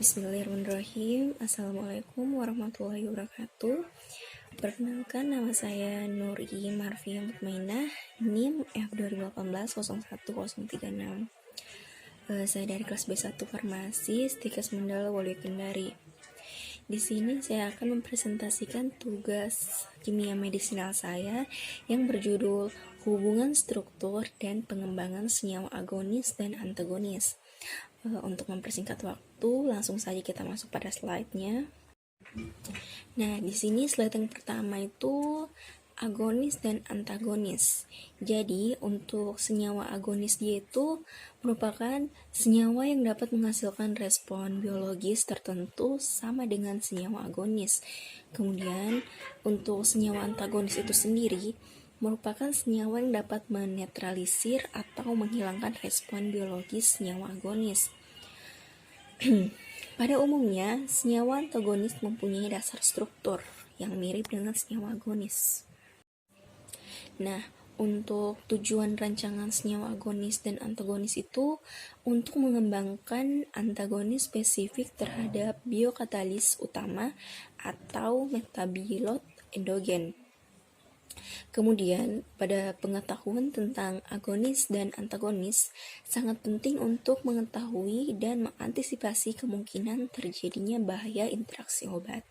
Bismillahirrahmanirrahim. Assalamualaikum warahmatullahi wabarakatuh. Perkenalkan, nama saya Nuri Marfiah Mutmainah, NIM F2018 01036. Saya dari kelas B1 Farmasi, Stikes Mendal Wali Kendari. Di sini saya akan mempresentasikan tugas kimia medisinal saya yang berjudul Hubungan Struktur dan Pengembangan Senyawa Agonis dan Antagonis. Untuk mempersingkat waktu, langsung saja kita masuk pada slide-nya. Nah, di sini slide yang pertama itu agonis dan antagonis. Jadi, untuk senyawa agonis dia itu merupakan senyawa yang dapat menghasilkan respon biologis tertentu sama dengan senyawa agonis. Kemudian, untuk senyawa antagonis itu sendiri merupakan senyawa yang dapat menetralisir atau menghilangkan respon biologis senyawa agonis. Pada umumnya, senyawa antagonis mempunyai dasar struktur yang mirip dengan senyawa agonis. Nah, untuk tujuan rancangan senyawa agonis dan antagonis itu untuk mengembangkan antagonis spesifik terhadap biokatalis utama atau metabolot endogen. Kemudian, pada pengetahuan tentang agonis dan antagonis, sangat penting untuk mengetahui dan mengantisipasi kemungkinan terjadinya bahaya interaksi obat.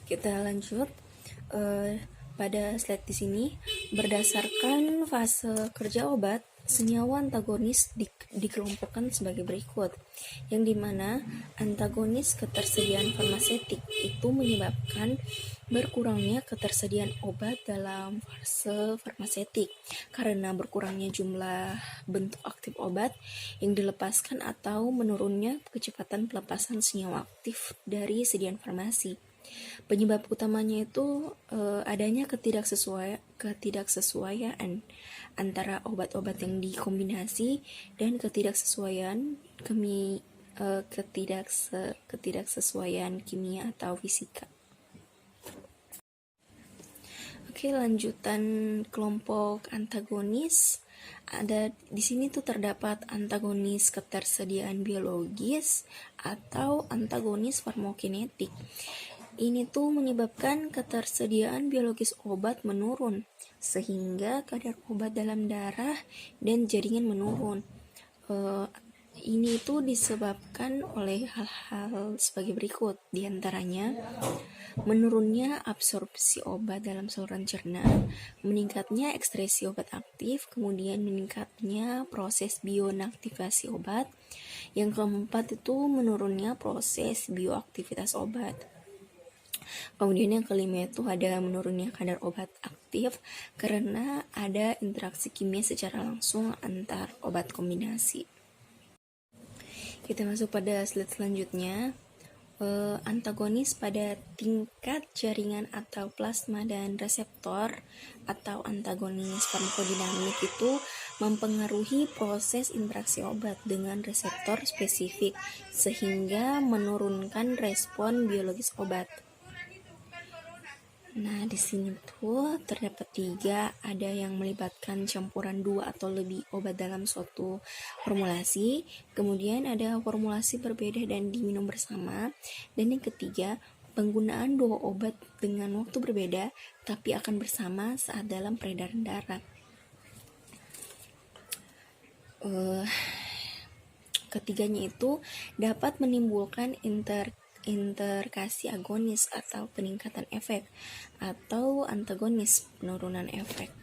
Kita lanjut pada slide di sini. Berdasarkan fase kerja obat, senyawa antagonis dikelompokkan sebagai berikut, yang dimana antagonis ketersediaan farmasetik itu menyebabkan berkurangnya ketersediaan obat dalam fase farmasetik karena berkurangnya jumlah bentuk aktif obat yang dilepaskan atau menurunnya kecepatan pelepasan senyawa aktif dari sediaan farmasi. Penyebab utamanya itu adanya ketidaksesuaian antara obat-obat yang dikombinasi dan ketidaksesuaian kimia atau fisika. Oke, lanjutan kelompok antagonis. Ada di sini tuh terdapat antagonis ketersediaan biologis atau antagonis farmakokinetik. Ini tuh menyebabkan ketersediaan biologis obat menurun, sehingga kadar obat dalam darah dan jaringan menurun. Ini tuh disebabkan oleh hal-hal sebagai berikut, diantaranya menurunnya absorpsi obat dalam saluran cerna, meningkatnya ekskresi obat aktif, kemudian meningkatnya proses bioinaktivasi obat. Yang keempat itu menurunnya proses bioaktivitas obat. Kemudian yang kelima itu ada menurunnya kadar obat aktif karena ada interaksi kimia secara langsung antar obat kombinasi. Kita masuk pada slide selanjutnya. Antagonis pada tingkat jaringan atau plasma dan reseptor atau antagonis farmakodinamik itu mempengaruhi proses interaksi obat dengan reseptor spesifik sehingga menurunkan respon biologis obat. Nah, di sini tuh terdapat 3, ada yang melibatkan campuran 2 atau lebih obat dalam suatu formulasi, kemudian ada formulasi berbeda dan diminum bersama, dan yang ketiga, penggunaan 2 obat dengan waktu berbeda tapi akan bersama saat dalam peredaran darah. Ketiganya itu dapat menimbulkan interkasi agonis atau peningkatan efek atau antagonis penurunan efek.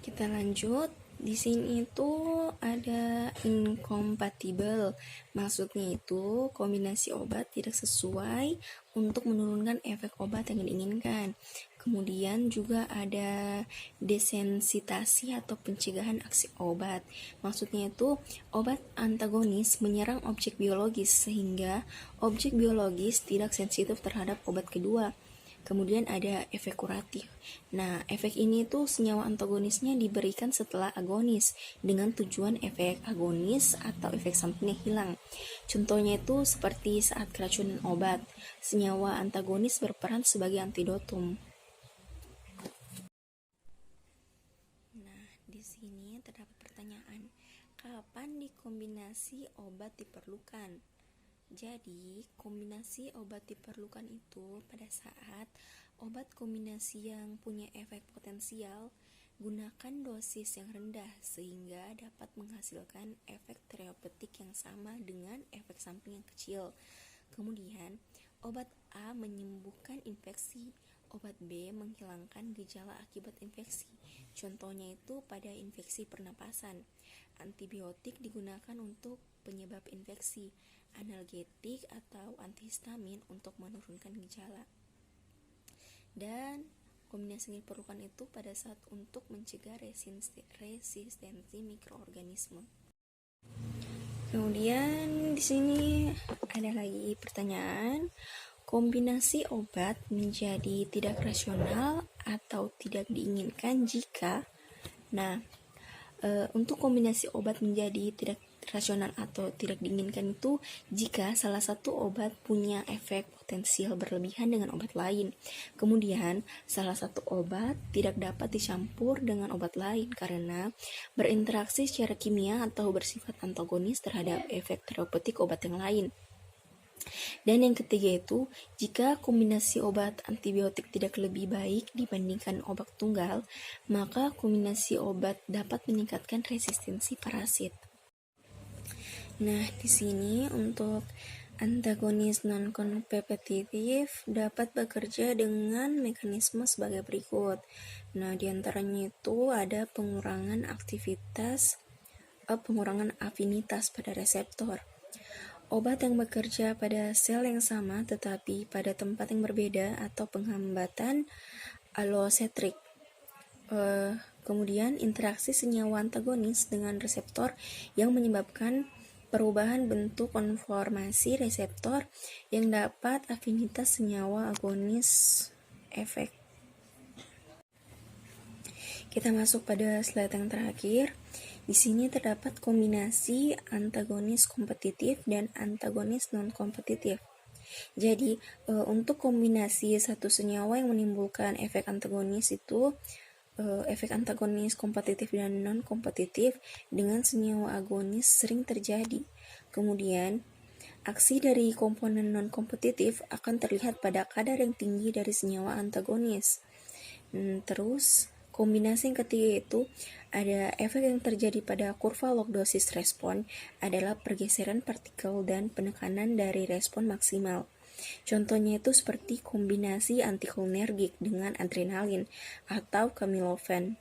Kita lanjut. Di sini itu ada incompatible. Maksudnya itu kombinasi obat tidak sesuai untuk menurunkan efek obat yang diinginkan. Kemudian juga ada desensitasi atau pencegahan aksi obat. Maksudnya itu obat antagonis menyerang objek biologis sehingga objek biologis tidak sensitif terhadap obat kedua. Kemudian ada efek kuratif. Nah, efek ini tuh senyawa antagonisnya diberikan setelah agonis dengan tujuan efek agonis atau efek sampingnya hilang. Contohnya itu seperti saat keracunan obat, senyawa antagonis berperan sebagai antidotum. Nah, di sini terdapat pertanyaan, kapan dikombinasi kombinasi obat diperlukan. Jadi, kombinasi obat diperlukan itu pada saat obat kombinasi yang punya efek potensial, gunakan dosis yang rendah sehingga dapat menghasilkan efek terapeutik yang sama dengan efek samping yang kecil. Kemudian, obat A menyembuhkan infeksi, obat B menghilangkan gejala akibat infeksi. Contohnya itu pada infeksi pernapasan. Antibiotik digunakan untuk penyebab infeksi, analgetik atau antihistamin untuk menurunkan gejala. Dan kombinasi yang diperlukan itu pada saat untuk mencegah resistensi mikroorganisme. Kemudian di sini ada lagi pertanyaan, kombinasi obat menjadi tidak rasional atau tidak diinginkan jika, untuk kombinasi obat menjadi tidak rasional atau tidak diinginkan itu jika salah satu obat punya efek potensial berlebihan dengan obat lain. Kemudian, salah satu obat tidak dapat dicampur dengan obat lain karena berinteraksi secara kimia atau bersifat antagonis terhadap efek terapeutik obat yang lain. Dan yang ketiga itu, jika kombinasi obat antibiotik tidak lebih baik dibandingkan obat tunggal, maka kombinasi obat dapat meningkatkan resistensi parasit. Nah, di sini untuk antagonis non-kompetitif dapat bekerja dengan mekanisme sebagai berikut. Nah, diantaranya itu ada pengurangan afinitas pada reseptor. Obat yang bekerja pada sel yang sama tetapi pada tempat yang berbeda atau penghambatan allosetrik. Kemudian interaksi senyawa antagonis dengan reseptor yang menyebabkan perubahan bentuk konformasi reseptor yang dapat afinitas senyawa agonis efek. Kita masuk pada slide yang terakhir. Di sini terdapat kombinasi antagonis kompetitif dan antagonis non-kompetitif. Jadi, untuk kombinasi satu senyawa yang menimbulkan efek antagonis itu, efek antagonis kompetitif dan non-kompetitif dengan senyawa agonis sering terjadi. Kemudian, aksi dari komponen non-kompetitif akan terlihat pada kadar yang tinggi dari senyawa antagonis. Terus, kombinasi yang ketiga itu ada efek yang terjadi pada kurva log dosis respon adalah pergeseran partikel dan penekanan dari respon maksimal. Contohnya itu seperti kombinasi antikolinergik dengan adrenalin atau kamiloven.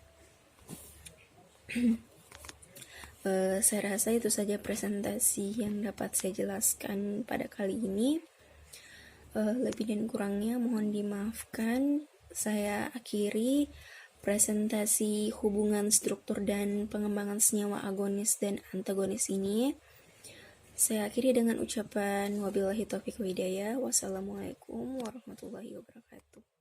Saya rasa itu saja presentasi yang dapat saya jelaskan pada kali ini. Lebih dan kurangnya mohon dimaafkan. Saya akhiri presentasi hubungan struktur dan pengembangan senyawa agonis dan antagonis ini. Saya akhiri dengan ucapan wabillahi taufiq wal hidayah. Wassalamualaikum warahmatullahi wabarakatuh.